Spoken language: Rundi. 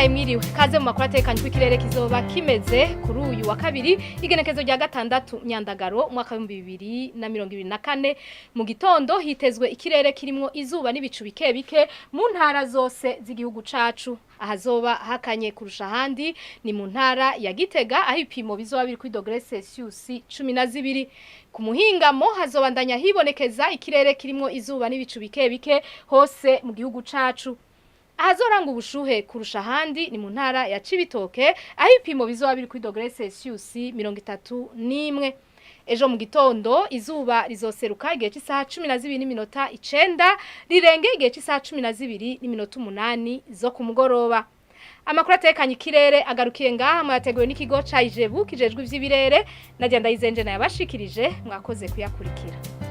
ndabahaye mwiriwe kaze mu makuru atekanye kw'ikirere kizoba kimeze kuri uyu wa kabiri igenekerezo rya gatandatu nyandagaro mwaka wa 2024 mu gitondo hitezwe ikirere kirimo izuba n'ibicu bike bike mu ntara zose z'igihugu cacu ahazoba hakanye kurusha handi ni mu ntara ya Gitega aho ipimo bizoba biri kuri degrees Celsius 12 ku muhingamo hazobandanya hibonekeza ikirere kirimo izuba n'ibicu bike bike hose mu gihugu cacu ahazoranga ubushuhe kurusha handi ni mu ntara ya Cibitoke aho ipimo bizoba biri kuri degrees Celsius 31 ejo mu gitondo izuba rizoseruka igihe cy'isaha 12:09 rirenge igihe cy'isaha 12:08 zo ku mugoroba amakuru atekanye ikirere agarukiye ngaha mwateguwe n'ikigo ca Ijebu kijejwe ivy'ibirere na Ndayizenje na yabashikirije mwakoze kuyakurikira.